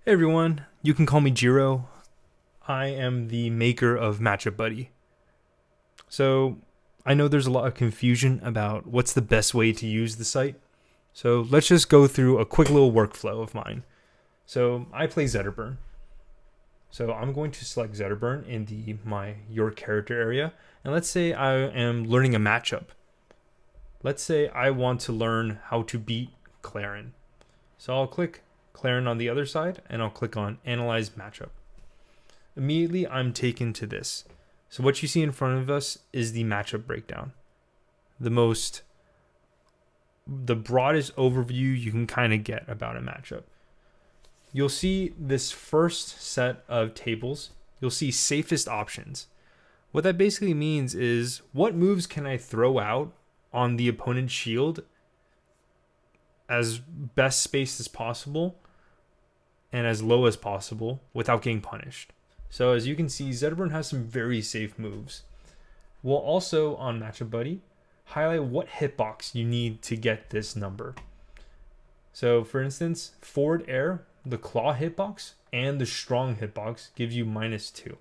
Hey everyone, you can call me Jiro. I am the maker of MatchupBuddy. So, I know there's a lot of confusion about what's the best way to use the site. So, let's just go through a quick little workflow of mine. So, I play Zetterburn. So, I'm going to select Zetterburn in the my your character area, and let's say I am learning a matchup. Let's say I want to learn how to beat Claren. So, I'll click Claren on the other side, and I'll click on Analyze Matchup. Immediately I'm taken to this. So what you see in front of us is the matchup breakdown. The broadest overview you can kind of get about a matchup. You'll see this first set of tables. You'll see safest options. What that basically means is what moves can I throw out on the opponent's shield as best spaced as possible and as low as possible without getting punished. So as you can see, Zetterburn has some very safe moves. We'll also, on MatchupBuddy, highlight what hitbox you need to get this number. So for instance, forward air, the claw hitbox, and the strong hitbox gives you -2.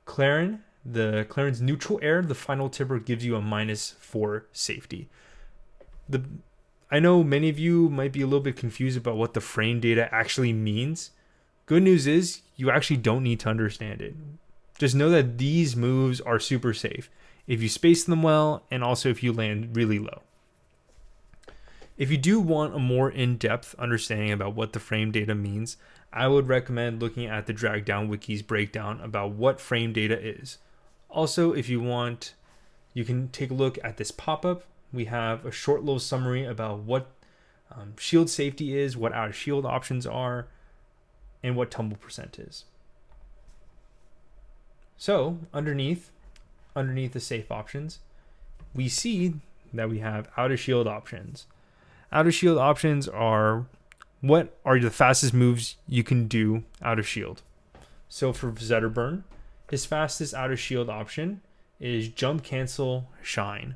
Claren's neutral air, the final tipper, gives you a -4 safety. I know many of you might be a little bit confused about what the frame data actually means. Good news is you actually don't need to understand it. Just know that these moves are super safe if you space them well and also if you land really low. If you do want a more in-depth understanding about what the frame data means, I would recommend looking at the Drag Down Wiki's breakdown about what frame data is. Also, if you want, you can take a look at this pop-up. We have a short little summary about what shield safety is, what out of shield options are, and what tumble percent is. So underneath the safe options, we see that we have out of shield options. Out of shield options are what are the fastest moves you can do out of shield. So for Zetterburn, his fastest out of shield option is jump, cancel, shine.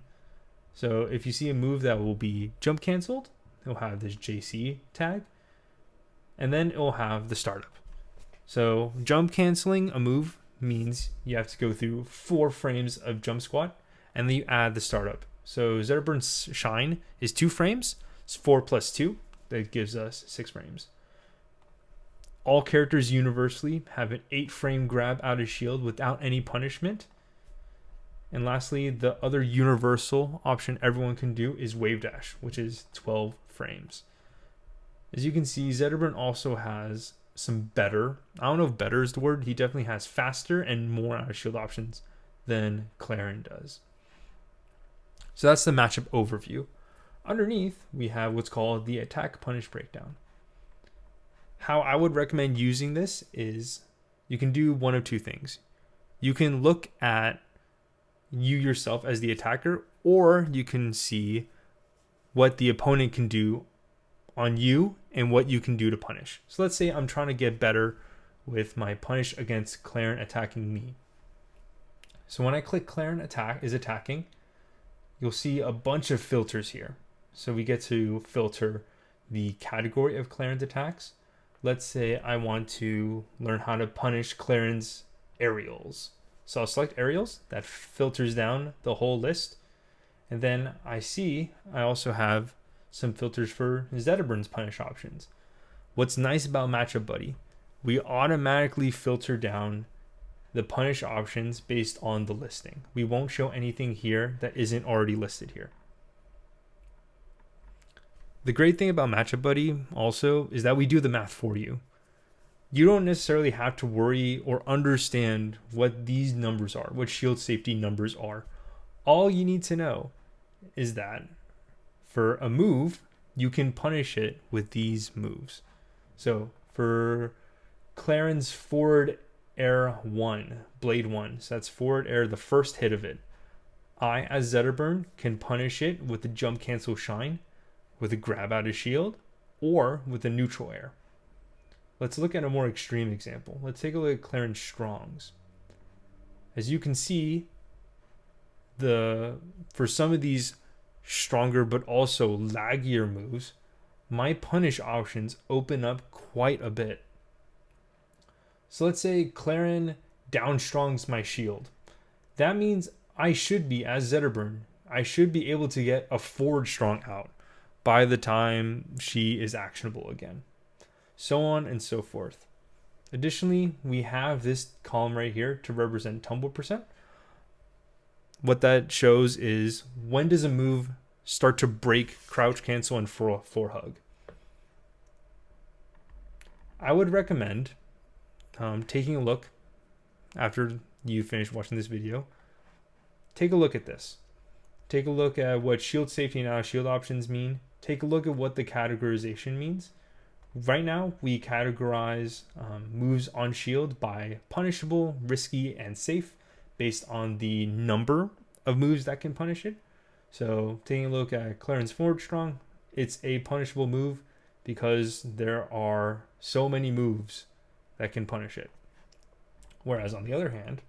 So if you see a move that will be jump canceled, it'll have this JC tag, and then it will have the startup. So jump canceling a move means you have to go through 4 frames of jump squat, and then you add the startup. So Zetterburn's shine is 2 frames. It's 4 plus 2. That gives us 6 frames. All characters universally have an 8-frame grab out of shield without any punishment. And lastly, the other universal option everyone can do is wave dash, which is 12 frames. As you can see, Zetterburn also has some better, I don't know if better is the word, he definitely has faster and more out of shield options than Claren does. So that's the matchup overview. Underneath, we have what's called the attack punish breakdown. How I would recommend using this is you can do one of two things. You can look at you yourself as the attacker, or you can see what the opponent can do on you and what you can do to punish. So let's say I'm trying to get better with my punish against Claren attacking me. So when I click Claren is attacking, you'll see a bunch of filters here. So we get to filter the category of Claren's attacks. Let's say I want to learn how to punish Claren's aerials. So I'll select aerials. That filters down the whole list. And then I also have some filters for Zetterburn's punish options. What's nice about MatchupBuddy, we automatically filter down the punish options based on the listing. We won't show anything here that isn't already listed here. The great thing about MatchupBuddy also is that we do the math for you. You don't necessarily have to worry or understand what these numbers are, what shield safety numbers are. All you need to know is that for a move, you can punish it with these moves. So for Claren's forward air 1, blade 1, so that's forward air, the first hit of it, I, as Zetterburn, can punish it with the jump cancel shine, with a grab out of shield, or with a neutral air. Let's look at a more extreme example. Let's take a look at Claren's strongs. As you can see, for some of these stronger but also laggier moves, my punish options open up quite a bit. So let's say Clarin downstrongs my shield. That means I should be, as Zetterburn, I should be able to get a forward strong out by the time she is actionable again. So on and so forth. Additionally, we have this column right here to represent tumble percent. What that shows is when does a move start to break crouch cancel and floor hug. I would recommend taking a look after you finish watching this video. Take a look at this. Take a look at what shield safety and out of shield options mean. Take a look at what the categorization means. Right now, we categorize moves on shield by punishable, risky, and safe based on the number of moves that can punish it. So taking a look at Clarin's forward strong, it's a punishable move because there are so many moves that can punish it. Whereas on the other hand,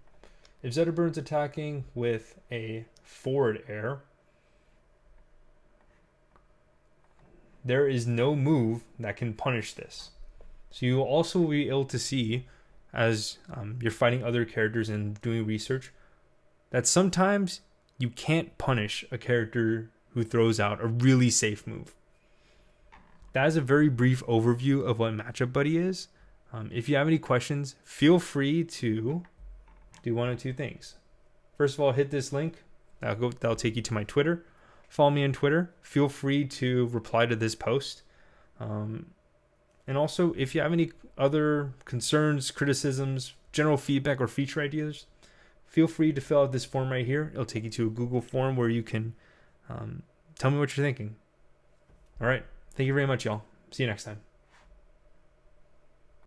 if Zetterburn's attacking with a forward air, there is no move that can punish this. So you will also be able to see, as you're fighting other characters and doing research, that sometimes you can't punish a character who throws out a really safe move. That is a very brief overview of what MatchupBuddy is. If you have any questions, feel free to do one of two things. First of all, hit this link. That'll take you to my Twitter. Follow me on Twitter. Feel free to reply to this post. And also, if you have any other concerns, criticisms, general feedback, or feature ideas, feel free to fill out this form right here. It'll take you to a Google form where you can tell me what you're thinking. All right. Thank you very much, y'all. See you next time.